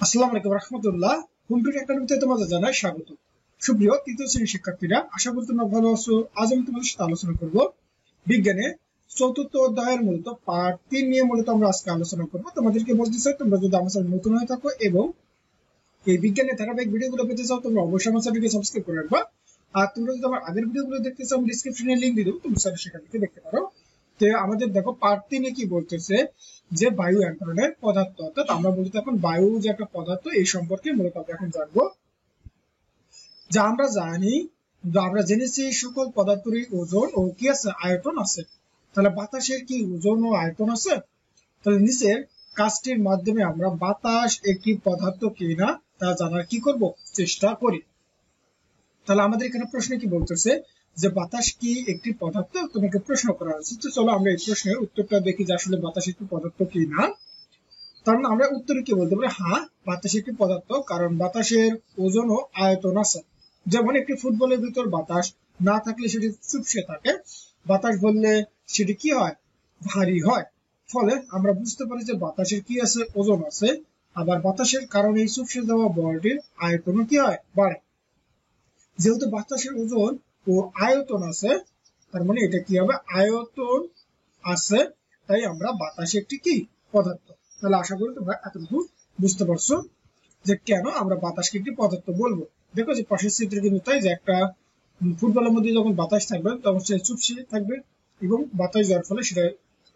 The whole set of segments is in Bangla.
আসসালামু আলাইকুম রাহমাতুল্লাহ। কম্পিউটার একাডেমিতে তোমাদের জানাই স্বাগত। সুপ্রিয় তৃতীয় শ্রেণীর শিক্ষার্থীরা, আশা করি তোমরা ভালো আছো। আজ আমি তোমাদের সাথে আলোচনা করব বিজ্ঞানে চতুর্থ অধ্যায়ের মূলত পার্ট 3 নিয়ে মূলত আমরা আজকে আলোচনা করব। তোমাদেরকে বলতে চাই, তোমরা যদি আমার চ্যানেল নতুন হয়ে থাকো এবং এই বিজ্ঞানের ধারাবাহিক ভিডিওগুলো পেতে চাও, তোমরা অবশ্যই আমার চ্যানেলকে সাবস্ক্রাইব করে রাখবা। আর তোমরা যদি আমার আগের ভিডিওগুলো দেখতে চাও, আমি ডেসক্রিপশনে লিংক দিয়ে দেবো, তোমরা সেখান থেকে দেখতে পারো। তো আমাদের দেখো পার্ট 3 এ কি বলতেছে যে বায়ু এক ধরনের পদার্থ, অর্থাৎ আমরা বলতে এখন বায়ু যে একটা পদার্থ, এই সম্পর্কে মূলত আমরা এখন জানবো। যা আমরা জানি, আমরা জেনেছি সকল পদার্থেরই ওজন ও কি আছে, আয়তন আছে। তাহলে বাতাসের কি ওজন ও আয়তন আছে? তাহলে নিচের কাজটির মাধ্যমে আমরা বাতাস একটি পদার্থ কিনা তা জানার কি করব, চেষ্টা করি। তাহলে আমাদের এখানে প্রশ্নে কি বলতেছে যে বাতাস কি একটি পদার্থ, তোমাকে প্রশ্ন করা হয়েছে। তো চলো আমরা এই প্রশ্নের উত্তরটা দেখি যে আসলে বাতাস একটি পদার্থ কি না। তার মানে আমরা উত্তরে কি বলতে পারি, হ্যাঁ বাতাস একটি পদার্থ, কারণ বাতাসের ওজন ও আয়তন আছে। যেমন একটি ফুটবলের ভিতর বাতাস না থাকলে সেটি চুপসে থাকে, বাতাস বললে সেটি কি হয়, ভারী হয়। ফলে আমরা বুঝতে পারি যে বাতাসের কি আছে, ওজন আছে। আবার বাতাসের কারণে চুপসে যাওয়া বলটির আয়তনও কি হয়, বাড়ে। যেহেতু বাতাসের ওজন ও আয়তন আছে, তার মানে এটা কি হবে, আয়তন আছে, তাই আমরা বাতাস একটি কি পদার্থ। তাহলে আশা করি তোমরা এতটুকু বুঝতে পারছো যে কেন আমরা বাতাসকে একটি পদার্থ বলবো। দেখো যে পাশের চিত্রে কিন্তু তাই, যে একটা ফুটবলের মধ্যে যখন বাতাস থাকবে তখন সে চুপসে থাকবে এবং বাতাস যাওয়ার ফলে সেটা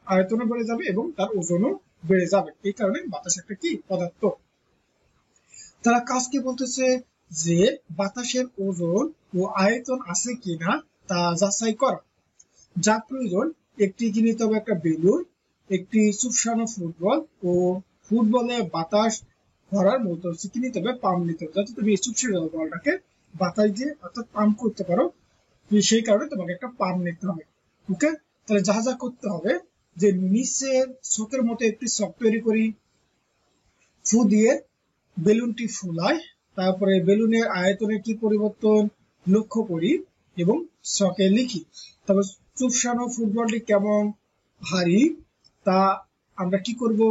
আয়তনও বেড়ে যাবে এবং তার ওজনও বেড়ে যাবে। এই কারণে বাতাস একটা কি পদার্থ। তারা কাজ কি বলতেছে যে বাতাসের ওজন ও আয়তন আছে কিনা তা যাচাই করা। যা প্রয়োজন, একটি কি নিতে হবে, একটা বেলুন, একটি চুপসানো ফুটবল ও ফুটবলে বাতাস ভরার মতো কি নিতে হবে, পাম্প নিতে হবে, যাতে তুমি এই চুপসে যাওয়া বলটাকে বাতাস দিয়ে অর্থাৎ পাম্প করতে পারো। সেই কারণে তোমাকে একটা পাম্প নিতে হবে। ওকে, তাহলে যা যা করতে হবে, যে নিচের ছকের মতো একটি ছক তৈরি করি, ফু দিয়ে বেলুনটি ফুলাই, তারপরে বেলুনের আয়তনের কি পরিবর্তন লক্ষ্য করি এবং ছকে লিখি। তারপর চুপসানো ফুটবলটি কেমন ভারী তা আমরা কি করব,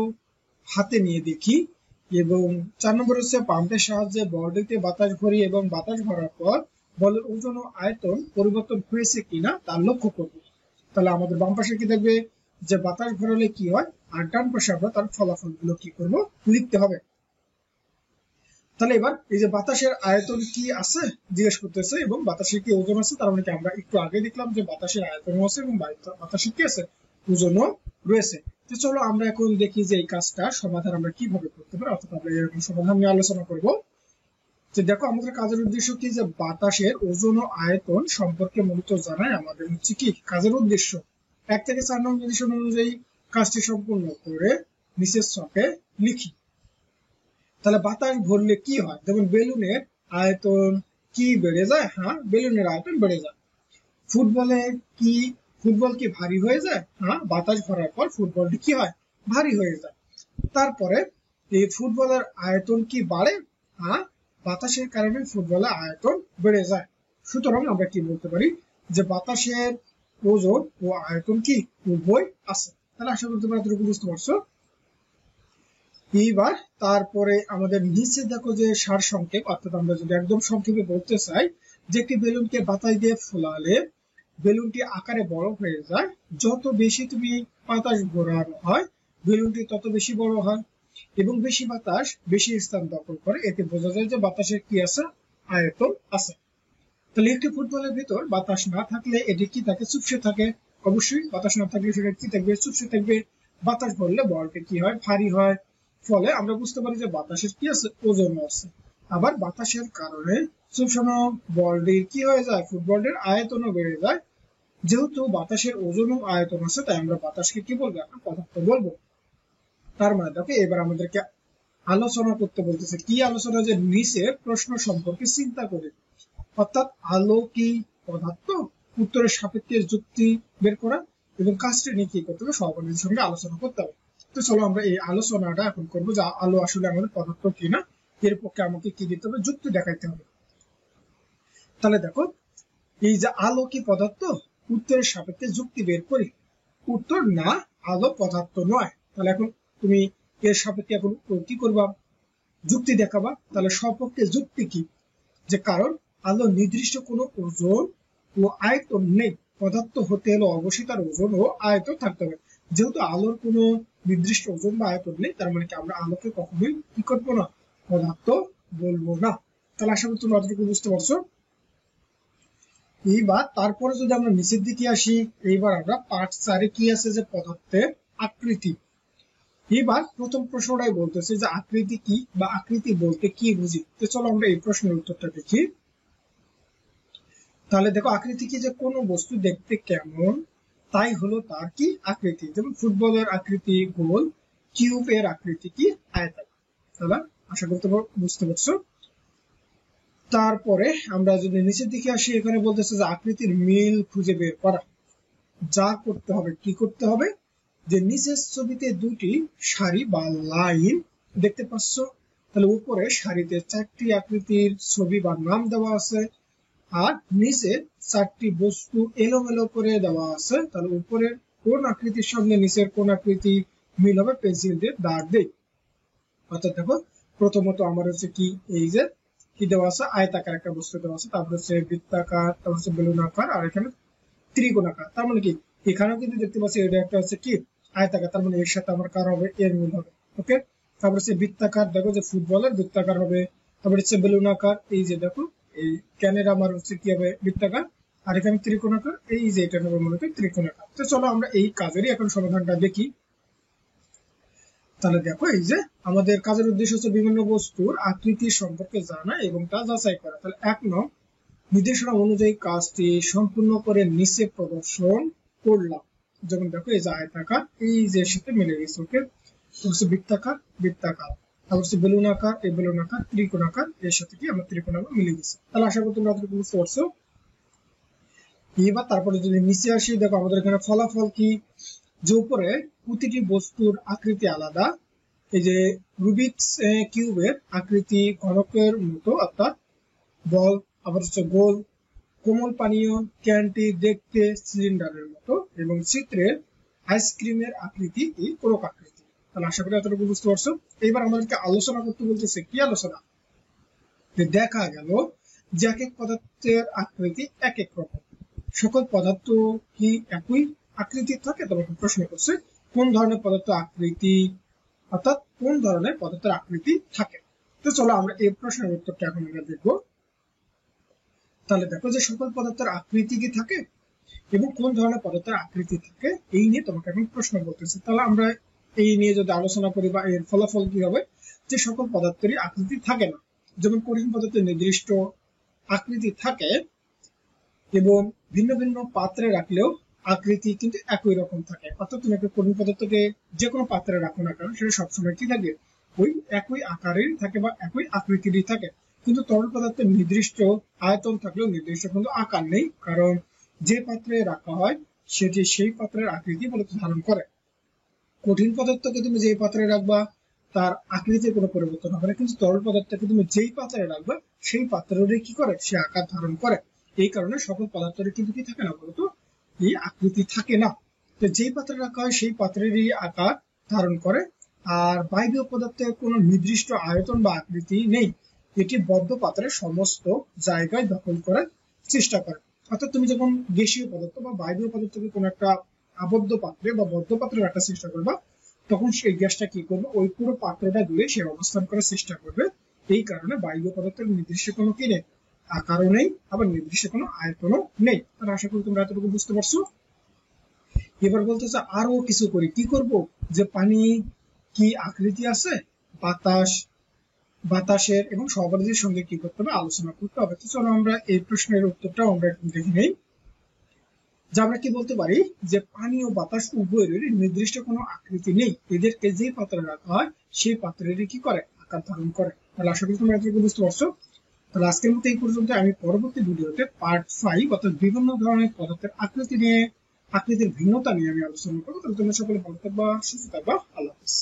হাতে নিয়ে দেখি। এবং 4 নম্বর হচ্ছে পাম্পের সাহায্যে বলটিতে বাতাস ভরি এবং বাতাস ভরার পর বলের ওজন ও আয়তন পরিবর্তন হয়েছে কিনা তা লক্ষ্য করব। তাহলে আমাদের বাম পাশে কি দেখবে, যে বাতাস ভরালে কি হয়, আর ডান পাশে আমরা তার ফলাফল গুলো কি করব, লিখতে হবে। তাহলে এবার এই যে বাতাসের আয়তন কি আছে জিজ্ঞেস করতেছে এবং বাতাসের কি ওজন আছে, তার মানে কি আমরা একটু আগে দেখলাম যে বাতাসের আয়তনও আছে এবং বাতাসের কি আছে, ওজনও রয়েছে। তো চলো আমরা এখন দেখি যে এই কাজটা সমাধান আমরা কিভাবে করতে পারি, অর্থাৎ আমরা এরকম সমাধান নিয়ে আলোচনা করব। যে দেখো আমাদের কাজের উদ্দেশ্য কি, যে বাতাসের ওজন ও আয়তন সম্পর্কে মূলত জানাই আমাদের হচ্ছে কি কাজের উদ্দেশ্য। 1 থেকে 4 নং নির্দেশনা অনুযায়ী কাজটি সম্পূর্ণ করে নিচের ছকে লিখি। তাহলে বাতাস ভরলে কি হয়, যেমন বেলুনের আয়তন কি বেড়ে যায়, হ্যাঁ বেলুনের আয়তন বেড়ে যায়। ফুটবল কি ভারী হয়ে যায়, হ্যাঁ বাতাস ভরার পর ফুটবলটি কি হয়, ভারী হয়ে যায়। তারপরে এই ফুটবলের আয়তন কি বাড়ে, হ্যাঁ বাতাসের কারণে ফুটবলের আয়তন বেড়ে যায়। সুতরাং আমরা কি বলতে পারি, যে বাতাসের ওজন ও আয়তন কি উভয় আছে। তাহলে আশা করতে পারি এতটুকু বুঝতে পারছো। এইবার তারপরে আমাদের নিচে দেখো যে সার সংক্ষেপ, অর্থাৎ আমরা যদি একদম সংক্ষেপে বলতে চাই, যে একটি বেলুনকে বাতাস দিয়ে ফোলালে বেলুনটি আকারে বড় হয়ে যায়। যত বেশি তুমি বাতাস ভরানো হয় বেলুনটি তত বেশি বড় হয় এবং বেশি বাতাস বেশি স্থান দখল করে। এতে বোঝা যায় যে বাতাসের কি আছে, আয়তন আছে। তাহলে একটি ফুটবলের ভিতর বাতাস না থাকলে এটি কি থাকে, চুপসে থাকে। অবশ্যই বাতাস না থাকলে সেটা কি থাকবে, চুপসে থাকবে। বাতাস ভরলে বলটি কি হয়, ভারী হয়। ফলে আমরা বুঝতে পারি যে বাতাসের কি আছে, ওজন আছে। আবার বাতাসের কারণে চুপসানো বলটির কি হয়ে যায়, ফুটবলটির আয়তনও বেড়ে যায়। যেহেতু বাতাসের ওজন ও আয়তন আছে, তাই আমরা বাতাসকে কি বলবো, একটা পদার্থ বলবো। তার মানে দেখো এবার আমাদেরকে আলোচনা করতে বলতেছে, কি আলোচনা, যে নিচের প্রশ্ন সম্পর্কে চিন্তা করে। অর্থাৎ আলো কি পদার্থ, উত্তরের সাপেক্ষে যুক্তি বের করা এবং কাজটি নিয়ে কি করতে হবে, সহপাঠীদের সঙ্গে আলোচনা করতে হবে। তো চলো আমরা এই আলোচনাটা এখন করবো, যে আলো আসলে আমাদের পদার্থ কিনা, এর পক্ষে আমাকে কি দিতে হবে, যুক্তি দেখাইতে হবে। তাহলে দেখো এই যে আলো কি পদার্থ, উত্তরের সাপেক্ষে যুক্তি বের করি। উত্তর না, আলো পদার্থ নয়। তাহলে এখন তুমি এর সাপেক্ষে এখন কি করবা, যুক্তি দেখাবা। তাহলে সপক্ষে যুক্তি কি? যে কারণ আলো নির্দিষ্ট কোনো ওজন ও আয়তন নেই, পদার্থ হতে হলে অবশ্যই তার ওজন ও আয়তন থাকতে হবে। যেহেতু আলোর কোনো নির্দিষ্ট ওজন বা আয়তন নেই, তার মানে কি আমরা আলোকে কখনোই কি করবো না, পদার্থ বলবো না। তাহলে আশা করি তোমরা অতটুকু বুঝতে পারছো। এইবার তারপরে যদি আমরা নিচের দিকে আসি, এইবার আমরা পার্ট 4 কি আছে, যে পদার্থের আকৃতি। এবার প্রথম প্রশ্নটাই বলতেছে যে আকৃতি কি বা আকৃতি বলতে কি বুঝি। তো চলো আমরা এই প্রশ্নের উত্তরটা দেখি। তাহলে দেখো, আকৃতি কি, যে কোনো বস্তু দেখতে কেমন তাই হলো তার কি আকৃতি। যেমন ফুটবলের আকৃতি গোল, কিউবের আকৃতি কি আয়তাকার। তাহলে আশা করি তোমরা বুঝতে পারছো। তারপরে আমরা যদি নিচের দিকে আসি, এখানে বলতেছে যে আকৃতির মিল খুঁজে বের করা। যা করতে হবে, কি করতে হবে, যে নিচের ছবিতে দুটি সারি বা লাইন দেখতে পাচ্ছ। তাহলে উপরে সারিতে 4টি আকৃতির ছবি বা নাম দেওয়া আছে, আর নিচে 4টি বস্তু এলোমেলো করে দেওয়া আছে। তাহলে উপরের কোন আকৃতির সঙ্গে নিচের কোন আকৃতি মিল হবে, পেন্সিল দিয়ে দাগ দেই। অর্থাৎ দেখো, প্রথমত আমার হচ্ছে কি, এই যে কি দেওয়া আছে, আয়তাকার একটা বস্তু দেওয়া আছে, তারপর হচ্ছে বৃত্তাকার, তারপর হচ্ছে বেলুনাকার, আর এখানে ত্রিকোণাকার। তার মানে কি, এখানেও কিন্তু দেখতে পাচ্ছি এটা একটা হচ্ছে কি আয়তাকার, তার মানে এর সাথে আমার কার হবে, এর মিল হবে। ওকে, তারপর হচ্ছে বৃত্তাকার, দেখো যে ফুটবলের বৃত্তাকার হবে। তারপর হচ্ছে বেলুনাকার, এই যে দেখো এই ক্যানের আমার হচ্ছে কি হবে, বৃত্তাকার। আর এখানে ত্রিকোণাকার, এই যে এটা হবে মূলত ত্রিকোণাকার। তো চলো আমরা এই কাজেরই এখন সমাধানটা দেখি। তাহলে দেখো, এই যে আমাদের কাজের উদ্দেশ্য হচ্ছে বিভিন্ন বস্তুর আকৃতি সম্পর্কে জানা এবং তা যাচাই করা। তাহলে 1 নং, নির্দেশনা অনুযায়ী কাজটি সম্পূর্ণ করে নিচে প্রদর্শন করলাম। যেমন দেখো, এই যে আয়তাকার, এই যে সাথে মিলে গেছে। ওকে, হচ্ছে বৃত্তাকার, বৃত্তাকার, তারপর হচ্ছে বেলুনাকার, এই বেলুনাকার, ত্রিকোণাকার, এর সাথে কি আমার ত্রিকোণাকার মিলে গেছে। তাহলে আশা করি তোমরা বুঝতে পারছো। এবার তারপরে যদি নিচে আসি, দেখো আমাদের এখানে ফলাফল কি, যে উপরে প্রতিটি বস্তুর আকৃতি আলাদা। এই যে রুবিকস কিউবের আকৃতি ঘনকের মতো, অর্থাৎ বল, আবার হচ্ছে গোল। কোমল পানীয় ক্যানটি দেখতে সিলিন্ডারের মতো, এবং চিত্রের আইসক্রিমের আকৃতি এই কোরক আকৃতি। তাহলে আশা করি এতটুকু বুঝতে পারছো। এইবার আমাদেরকে আলোচনা করতে বলতেছে, কি আলোচনা, যে দেখা গেল যে এক এক পদার্থের আকৃতি এক এক রকম। সকল পদার্থ কি একই আকৃতির থাকে? তোমাকে প্রশ্ন করছে কোন ধরনের পদার্থ আকৃতি, অর্থাৎ কোন ধরনের পদার্থের আকৃতি থাকে। তো চলো আমরা এই প্রশ্নের উত্তরটা এখন আমরা দেখবো। তাহলে দেখো, যে সকল পদার্থের আকৃতি কি থাকে এবং কোন ধরনের পদার্থের আকৃতি থাকে, এই নিয়ে তোমাকে এখন প্রশ্ন বলতেছে। তাহলে আমরা এই নিয়ে যদি আলোচনা করি বা এর ফলাফল কি হবে, যে সকল পদার্থেরই আকৃতি থাকে না। যেমন কঠিন পদার্থের নির্দিষ্ট আকৃতি থাকে, এবং ভিন্ন ভিন্ন পাত্রে রাখলেও আকৃতি কিন্তু একই রকম থাকে। অর্থাৎ তুমি একটা কঠিন পদার্থকে যে কোনো পাত্রে রাখো না কেন, সেটা সবসময় কি থাকে, ওই একই আকারের থাকে বা একই আকৃতিরই থাকে। কিন্তু তরল পদার্থের নির্দিষ্ট আয়তন থাকলেও নির্দিষ্ট কিন্তু আকার নেই, কারণ যে পাত্রে রাখা হয় সেটি সেই পাত্রের আকৃতি মূলত ধারণ করে। কঠিন পদার্থকে তুমি যেই পাত্রে রাখবা তার আকৃতির কোনো পরিবর্তন হবে না, কিন্তু তরল পদার্থকে তুমি যেই পাত্রে রাখবা সেই পাত্রেরই কি করে, সে আকার ধারণ করে। এই কারণে সকল পদার্থের কিন্তু কি থাকে না, বলতো এই আকৃতি থাকে না। তো যেই পাত্রে রাখা হয় সেই পাত্রেরই আকার ধারণ করে। আর বায়বীয় পদার্থের কোনো নির্দিষ্ট আয়তন বা আকৃতি নেই, এটি বদ্ধ পাত্রের সমস্ত জায়গায় দখল করার চেষ্টা করে। অর্থাৎ তুমি যখন গ্যাসীয় পদার্থ বা বায়বীয় পদার্থকে কোনো একটা আবদ্ধ পাত্রে বা বদ্ধ পাত্রে রাখার চেষ্টা করবা, তখন সেই গ্যাসটা কি করবে, ওই পুরো পাত্রটা জুড়ে সে অবস্থান করার চেষ্টা করবে। এই কারণে বায়বীয় পদার্থের নির্দিষ্ট কোনো কি নেই, আকারও নেই, আবার নির্দিষ্ট কোনো আয়তনও নেই। তাহলে আশা করি তোমরা এতটুকু বুঝতে পারছো। এবার বলতেছে আরো কিছু করি, কি করব, যে পানি কি আকৃতি আছে, বাতাসের এবং সহপাঠীদের সঙ্গে কি করতে হবে, আলোচনা করতে হবে। তো চলো আমরা এই প্রশ্নের উত্তরটা আমরা দেখে নেই। যে আমরা কি বলতে পারি, যে পানি ও বাতাস উভয়ের নির্দিষ্ট কোনো আকৃতি নেই, এদেরকে যে পাত্রে রাখা হয় সেই পাত্রেরই কি করে, আকার ধারণ করে। তাহলে আশা করি তোমরা এতটুকু বুঝতে পারছো। তাহলে আজকের মতো এই পর্যন্ত। আমি পরবর্তী ভিডিওতে পার্ট 5 অর্থাৎ বিভিন্ন ধরনের পদার্থের আকৃতির ভিন্নতা নিয়ে আমি আলোচনা করবো। তাহলে তোমরা সকলে ভালো থাকবা, সুস্থ থাকবা। আল্লাহ হাফেজ।